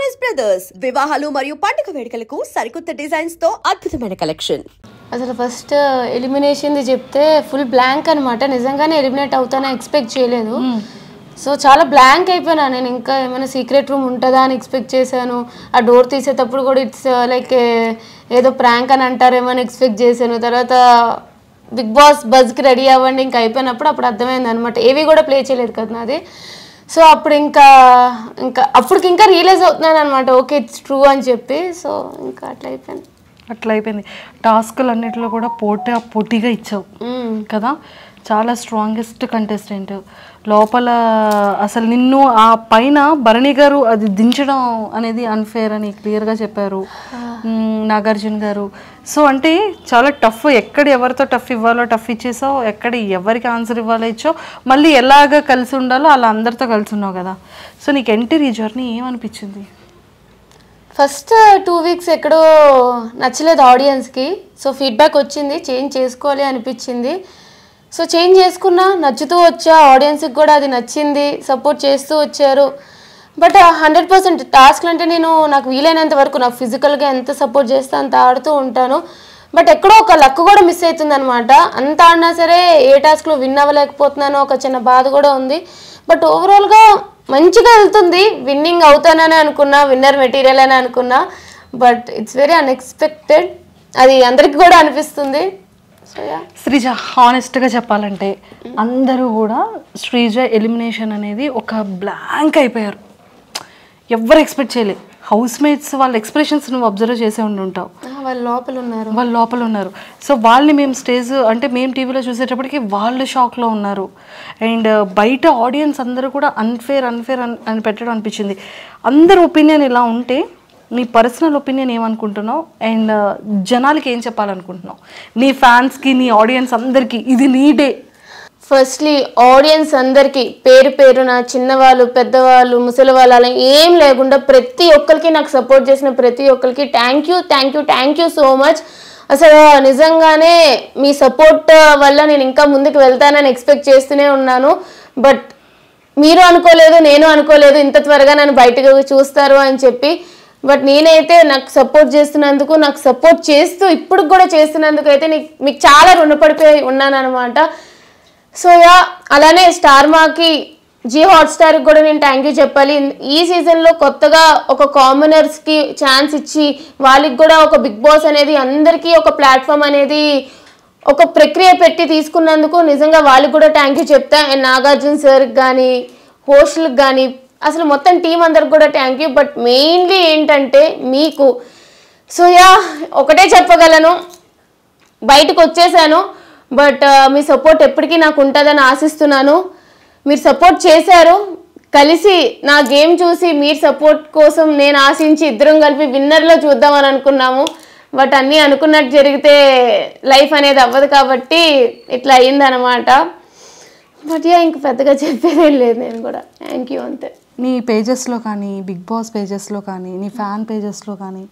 Choice brothers వివాహాలు మరియు పండుగ వేడుకలకు సరికొత్త డిజైన్స్ తో అద్భుతమైన కలెక్షన్. అసలు ఫస్ట్ ఎలిమినేషన్ది చెప్తే ఫుల్ బ్లాంక్ అనమాట. నిజంగానే ఎలిమినేట్ అవుతానని ఎక్స్పెక్ట్ చేయలేదు. సో చాలా బ్లాంక్ అయిపోయినా. నేను ఇంకా ఏమైనా సీక్రెట్ రూమ్ ఉంటుందా అని ఎక్స్పెక్ట్ చేశాను. ఆ డోర్ తీసేటప్పుడు కూడా ఇట్స్ లైక్ ఏదో ప్రాంక్ అని అంటారేమో అని ఎక్స్పెక్ట్ చేశాను. తర్వాత బిగ్ బాస్ బజ్కి రెడీ అవ్వండి ఇంకా అయిపోయినప్పుడు అప్పుడు అర్థమైంది అనమాట. ఏవి కూడా ప్లే చేయలేదు కదా నాది. సో అప్పుడు ఇంకా అప్పటికి ఇంకా రియలైజ్ అవుతున్నాను అనమాట, ఓకే ఇట్స్ ట్రూ అని చెప్పి. సో ఇంకా అట్లా అయిపోయింది. టాస్క్లు అన్నిటిలో కూడా పోటీగా ఇచ్చావు కదా. చాలా స్ట్రాంగెస్ట్ కంటెస్టెంట్ లోపల. అసలు నిన్ను ఆ పైన భరణి గారు అది దించడం అనేది అన్ఫేర్ అని క్లియర్గా చెప్పారు నాగార్జున గారు. సో అంటే చాలా టఫ్. ఎక్కడ ఎవరితో టఫ్ ఇవ్వాలో టఫ్ ఇచ్చేసావు, ఎక్కడ ఎవరికి ఆన్సర్ ఇవ్వాలో ఇచ్చావు, మళ్ళీ ఎలాగ కలిసి ఉండాలో అలా అందరితో కలిసి ఉన్నావు కదా. సో నీకు ఎంట్రీ జర్నీ ఏమనిపించింది? ఫస్ట్ 2 వీక్స్ ఎక్కడో నచ్చలేదు ఆడియన్స్కి. సో ఫీడ్బ్యాక్ వచ్చింది, చేంజ్ చేసుకోవాలి అనిపించింది. సో చేంజ్ చేసుకున్నా, నచ్చుతూ వచ్చా, ఆడియన్స్కి కూడా అది నచ్చింది, సపోర్ట్ చేస్తూ వచ్చారు. బట్ 100% టాస్క్లు అంటే నాకు వీలైనంత వరకు నాకు ఫిజికల్గా ఎంత సపోర్ట్ చేస్తే అంత ఆడుతూ ఉంటాను. బట్ ఎక్కడో ఒక లక్ కూడా మిస్ అవుతుంది అనమాట. అంత ఆడినా సరే ఏ టాస్క్లో విన్ అవ్వలేకపోతున్నానో ఒక చిన్న బాధ కూడా ఉంది. బట్ ఓవరాల్గా మంచిగా వెళ్తుంది. విన్నింగ్ అవుతానని అనుకున్నా, విన్నర్ మెటీరియల్ అని అనుకున్నా. But it's very unexpected. అది అందరికీ కూడా అనిపిస్తుంది. శ్రీజ హానెస్ట్గా చెప్పాలంటే అందరూ కూడా శ్రీజ ఎలిమినేషన్ అనేది ఒక బ్లాంక్ అయిపోయారు. ఎవరు ఎక్స్పెక్ట్ చేయలేదు. హౌస్ మేట్స్ వాళ్ళ ఎక్స్ప్రెషన్స్ నువ్వు అబ్జర్వ్ చేసే ఉంటావు. వాళ్ళు లోపల ఉన్నారు. సో వాళ్ళని మేము మేము టీవీలో చూసేటప్పటికి వాళ్ళు షాక్లో ఉన్నారు. అండ్ బయట ఆడియన్స్ అందరూ కూడా అన్ఫేర్ అని పెట్టడం అనిపించింది. అందరి ఒపీనియన్ ఇలా ఉంటే నీ పర్సనల్ ఒపీనియన్ ఏమనుకుంటున్నావు అండ్ జనాలకి ఏం చెప్పాలనుకుంటున్నావు? నీ ఫ్యాన్స్కి, నీ ఆడియన్స్ అందరికీ ఇది నీ డే. ఫస్ట్లీ ఆడియన్స్ అందరికీ పేరున చిన్నవాళ్ళు, పెద్దవాళ్ళు, ముసలి వాళ్ళు అలా ఏం లేకుండా ప్రతి ఒక్కరికి నాకు సపోర్ట్ చేసిన ప్రతి ఒక్కరికి థ్యాంక్ యూ సో మచ్. అసలు నిజంగానే మీ సపోర్ట్ వల్ల నేను ఇంకా ముందుకు వెళ్తానని ఎక్స్పెక్ట్ చేస్తూనే ఉన్నాను. బట్ మీరు అనుకోలేదు, నేను అనుకోలేదు ఇంత త్వరగా నన్ను బయటకు చూస్తారు అని చెప్పి. బట్ నేనైతే నాకు సపోర్ట్ చేస్తున్నందుకు, నాకు సపోర్ట్ చేస్తూ ఇప్పుడు కూడా చేస్తున్నందుకు అయితే మీకు చాలా రుణపడిపోయి ఉన్నాను అనమాట. సో అలానే స్టార్ మాకి, జీ హాట్స్టార్కి కూడా నేను థ్యాంక్ యూ చెప్పాలి. ఈ సీజన్లో కొత్తగా ఒక కామనర్స్కి ఛాన్స్ ఇచ్చి వాళ్ళకి కూడా ఒక బిగ్ బాస్ అనేది అందరికీ ఒక ప్లాట్ఫామ్ అనేది ఒక ప్రక్రియ పెట్టి తీసుకున్నందుకు నిజంగా వాళ్ళకి కూడా థ్యాంక్ యూ చెప్తా. అండ్ నాగార్జున సార్కి కానీ, హోస్ట్లకు కానీ, అసలు మొత్తం టీం అందరికి కూడా థ్యాంక్ యూ. బట్ మెయిన్లీ ఏంటంటే మీకు. సో ఒకటే చెప్పగలను, బయటకు వచ్చేసాను. బట్ మీ సపోర్ట్ ఎప్పటికీ నాకు ఉంటుందని ఆశిస్తున్నాను. మీరు సపోర్ట్ చేశారు, కలిసి నా గేమ్ చూసి మీరు సపోర్ట్ కోసం నేను ఆశించి ఇద్దరం కలిపి విన్నర్లో చూద్దామని అనుకున్నాము. బట్ అన్నీ అనుకున్నట్టు జరిగితే లైఫ్ అనేది అవ్వదు కాబట్టి ఇట్లా అయ్యిందనమాట. బట్ ఇంక పెద్దగా చెప్పేదేం లేదు. నేను కూడా థ్యాంక్ యూ అంతే. నీ పేజెస్లో కానీ, బిగ్ బాస్ పేజెస్లో కానీ, నీ ఫ్యాన్ పేజెస్లో కానీ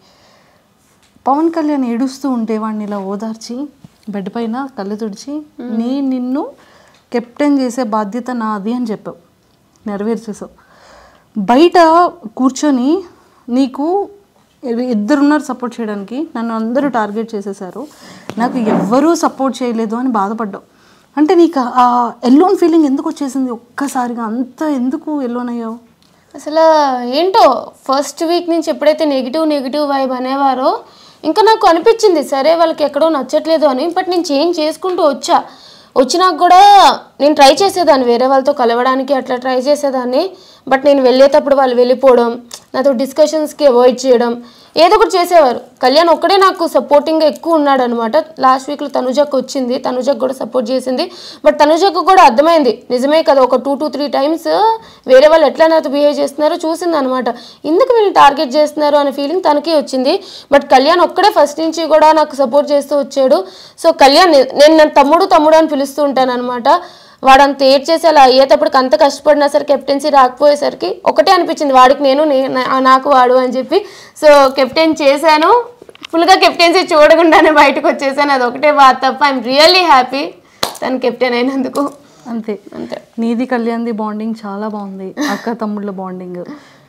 పవన్ కళ్యాణ్ ఏడుస్తూ ఉంటే వాడిని ఇలా ఓదార్చి బెడ్ పైన కళ్ళు తుడిచి నిన్ను కెప్టెన్ చేసే బాధ్యత నాది అని చెప్పావు, నెరవేర్చేసావు. బయట కూర్చొని నీకు ఇద్దరున్నారు సపోర్ట్ చేయడానికి, నన్ను అందరూ టార్గెట్ చేసేసారు, నాకు ఎవ్వరూ సపోర్ట్ చేయలేదు అని బాధపడ్డావు. అంటే నీకు ఆ ఎల్లోన్ ఫీలింగ్ ఎందుకు వచ్చేసింది ఒక్కసారిగా? అంత ఎందుకు ఎల్లోన్ అయ్యావు? అసలు ఏంటో ఫస్ట్ వీక్ నుంచి ఎప్పుడైతే నెగిటివ్ వైబ్ అనేవారో ఇంకా నాకు అనిపించింది సరే వాళ్ళకి ఎక్కడో నచ్చట్లేదు అని. బట్ నేను చేంజ్ చేసుకుంటూ వచ్చినాక కూడా నేను ట్రై చేసేదాన్ని వేరే వాళ్ళతో కలవడానికి, అట్లా ట్రై చేసేదాన్ని. బట్ నేను వెళ్ళేటప్పుడు వాళ్ళు వెళ్ళిపోవడం, నాతో డిస్కషన్స్కి అవాయిడ్ చేయడం, ఏదో ఒకటి చేసేవారు. కళ్యాణ్ ఒక్కడే నాకు సపోర్టింగ్గా ఎక్కువ ఉన్నాడు అనమాట. లాస్ట్ వీక్లో తనుజకు వచ్చింది, తనుజకు కూడా సపోర్ట్ చేసింది. బట్ తనుజకు కూడా అర్థమైంది నిజమే కదా, ఒక 2 to 3 టైమ్స్ వేరే వాళ్ళు ఎట్లా నాతో బిహేవ్ చేస్తున్నారో చూసింది అనమాట. ఎందుకు వీళ్ళు టార్గెట్ చేస్తున్నారు అనే ఫీలింగ్ తనకి వచ్చింది. బట్ కళ్యాణ్ ఒక్కడే ఫస్ట్ నుంచి కూడా నాకు సపోర్ట్ చేస్తూ వచ్చాడు. సో కళ్యాణ్ నేను తమ్ముడు అని పిలుస్తూ ఉంటాను అనమాట. వాడంత ఏడ్చేసి అలా అయ్యేటప్పటికి అంత కష్టపడినా సరే కెప్టెన్సీ రాకపోయేసరికి ఒకటే అనిపించింది, వాడికి నేను నాకు వాడు అని చెప్పి. సో కెప్టెన్ చేశాను, ఫుల్గా కెప్టెన్సీ చూడకుండానే బయటకు వచ్చేసాను. అది ఒకటే బాధ తప్ప ఐఎమ్ రియల్లీ హ్యాపీ తను కెప్టెన్ అయినందుకు. అంతే. నీది కళ్యాణ్ది బాండింగ్ చాలా బాగుంది, అక్క తమ్ముళ్ళ బాండింగ్.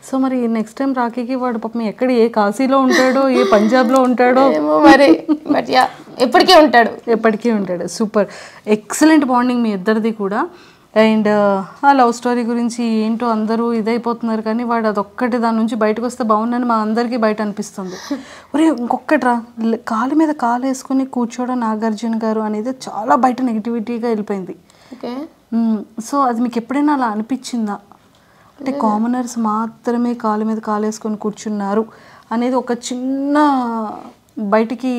సో మరి నెక్స్ట్ టైం రాఖీకి వాడు పాపం ఎక్కడ ఏ కాశీలో ఉంటాడో ఏ పంజాబ్లో ఉంటాడో ఏమో మరి, బట్ యా ఎప్పటికీ ఉంటాడు. సూపర్, ఎక్సలెంట్ బాండింగ్ మీ ఇద్దరిది కూడా. అండ్ ఆ లవ్ స్టోరీ గురించి ఏంటో అందరూ ఇదైపోతున్నారు, కానీ వాడు అదొక్కటి దాని నుంచి బయటకు వస్తే బాగుందని మా అందరికీ బయట అనిపిస్తుంది. ఒరే ఇంకొకటి రా, కాలు మీద కాలు వేసుకుని కూర్చోవడం నాగార్జున గారు అనేది చాలా బయట నెగిటివిటీగా వెళ్ళిపోయింది. ఓకే, సో అది మీకు ఎప్పుడైనా అలా అనిపించిందా? అంటే కామనర్స్ మాత్రమే కాలు మీద కాలు వేసుకొని కూర్చున్నారు అనేది ఒక చిన్న బయటికి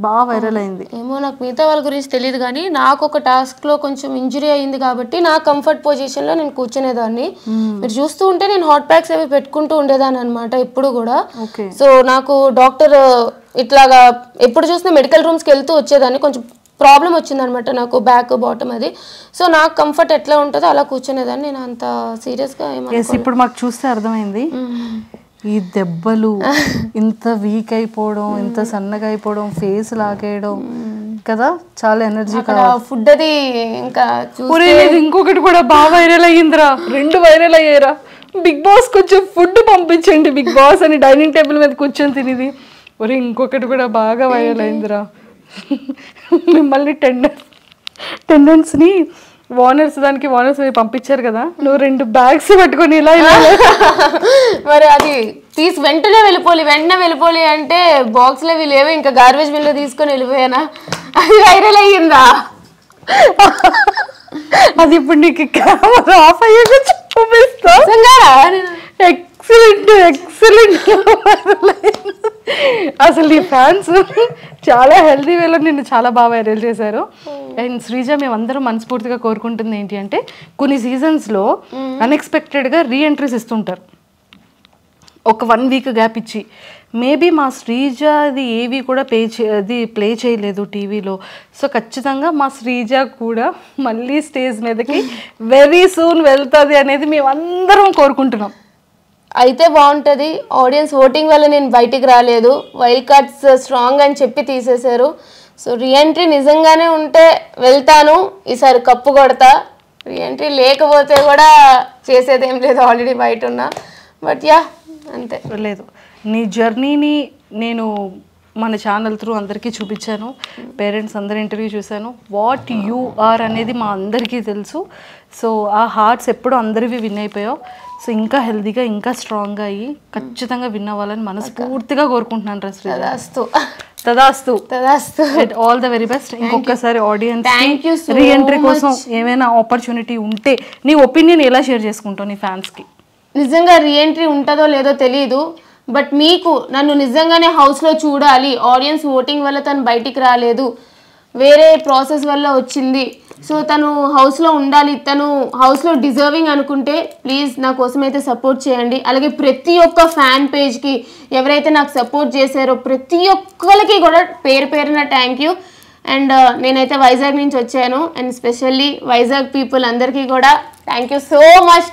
బాగా వైరల్ అయింది. ఏమో నాకు మిగతా వాళ్ళ గురించి తెలియదు, కానీ నాకు ఒక టాస్క్లో కొంచెం ఇంజురీ అయింది కాబట్టి నా కంఫర్ట్ పొజిషన్లో నేను కూర్చునేదాన్ని. మీరు చూస్తూ ఉంటే నేను హాట్ ప్యాక్స్ అవి పెట్టుకుంటూ ఉండేదాన్ని అనమాట ఎప్పుడు కూడా. సో నాకు డాక్టర్ ఇట్లాగా ఎప్పుడు చూసినా మెడికల్ రూమ్స్కి వెళ్తూ వచ్చేదాన్ని. కొంచెం ప్రాబ్లం వచ్చిందనమాట నాకు, బ్యాక్ బాటమ్ అది. సో నాకు కంఫర్ట్ ఎట్లా ఉంటుందో అలా కూర్చునేదాన్ని. నేను అంత సీరియస్గా ఏమో ఇప్పుడు మాకు చూస్తే అర్థమైంది. ఈ దెబ్బలు, ఇంత వీక్ అయిపోవడం, ఇంత సన్నగా అయిపోవడం, ఫేస్ లాగేయడం కదా, చాలా ఎనర్జీ ఫుడ్ అది. ఇంకా ఇంకొకటి కూడా బాగా వైరల్ అయ్యిందిరా, 2 వైరల్ అయ్యారా. బిగ్ బాస్ కొంచెం ఫుడ్ పంపించండి బిగ్ బాస్ అని డైనింగ్ టేబుల్ మీద కూర్చొని తినేది. ఒరే ఇంకొకటి కూడా బాగా వైరల్ అయిందిరా, మిమ్మల్ని టెండెన్స్ని వానర్స్ పంపించారు కదా, నువ్వు 2 బ్యాగ్స్ పట్టుకొని ఇలా మరి అది తీసి వెంటనే వెళ్ళిపోలి అంటే బాక్స్లో అవి లేవు, ఇంకా గార్బేజ్ బిన్లో తీసుకొని వెళ్ళిపోయానా, అది వైరల్ అయ్యిందా? అది ఇప్పుడు నీకు కెమెరా ఆఫ్ అయ్యాక చూపిస్తా. ఎక్సలెంట్ అసలు నీ ఫ్యాన్స్ చాలా హెల్తీ వేలో నిన్ను చాలా బాగా వైరల్ చేశారు. అండ్ శ్రీజ, మేమందరం మనస్ఫూర్తిగా కోరుకుంటుంది ఏంటి అంటే, కొన్ని సీజన్స్లో అన్ఎక్స్పెక్టెడ్గా రీఎంట్రీస్ ఇస్తుంటారు ఒక 1 వీక్ గ్యాప్ ఇచ్చి. మేబీ మా శ్రీజ అది ఏవి కూడా ప్లే చేయలేదు టీవీలో. సో ఖచ్చితంగా మా శ్రీజ కూడా మళ్ళీ స్టేజ్ మీదకి వెరీ సూన్ వెళ్తుంది అనేది మేమందరం కోరుకుంటున్నాం. అయితే బాగుంటుంది. ఆడియన్స్ ఓటింగ్ వల్ల నేను బయటికి రాలేదు, వైల్డ్ కార్డ్స్ స్ట్రాంగ్ అని చెప్పి తీసేశారు. సో రీఎంట్రీ నిజంగానే ఉంటే వెళ్తాను, ఈసారి కప్పు కొడతా. రీఎంట్రీ లేకపోతే కూడా చేసేదేం లేదు, ఆల్రెడీ బయట ఉన్నా. బట్ యా అంతే. లేదు, నీ జర్నీని నేను మన ఛానల్ త్రూ అందరికీ చూపించాను, పేరెంట్స్ అందరి ఇంటర్వ్యూ చూశాను. వాట్ యూ ఆర్ అనేది మా అందరికీ తెలుసు. సో ఆ హార్ట్స్ ఎప్పుడు అందరివి విన్ అయిపోయావు. సో ఇంకా హెల్తీగా ఇంకా స్ట్రాంగ్గా అయ్యి ఖచ్చితంగా విన్ అవ్వాలని మనస్ఫూర్తిగా కోరుకుంటున్నాను. తదాస్తు. All the very best. ఇంకొకసారి ఆడియన్స్ రీఎంట్రీ కోసం ఏమైనా ఆపర్చునిటీ ఉంటే నీ ఒపీనియన్ ఎలా షేర్ చేసుకుంటావు నీ ఫ్యాన్స్కి? నిజంగా రీఎంట్రీ ఉంటుందో లేదో తెలియదు, బట్ మీకు నన్ను నిజంగానే హౌస్లో చూడాలి, ఆడియన్స్ ఓటింగ్ వల్ల తను బయటికి రాలేదు, వేరే ప్రాసెస్ వల్ల వచ్చింది, సో తను హౌస్లో ఉండాలి, తను హౌస్లో డిజర్వింగ్ అనుకుంటే ప్లీజ్ నా కోసం అయితే సపోర్ట్ చేయండి. అలాగే ప్రతి ఒక్క ఫ్యాన్ పేజ్కి ఎవరైతే నాకు సపోర్ట్ చేశారో ప్రతి ఒక్కరికి కూడా పేరున థ్యాంక్ యూ. అండ్ నేనైతే వైజాగ్ నుంచి వచ్చాను, అండ్ స్పెషల్లీ వైజాగ్ పీపుల్ అందరికీ కూడా థ్యాంక్ యూ సో మచ్.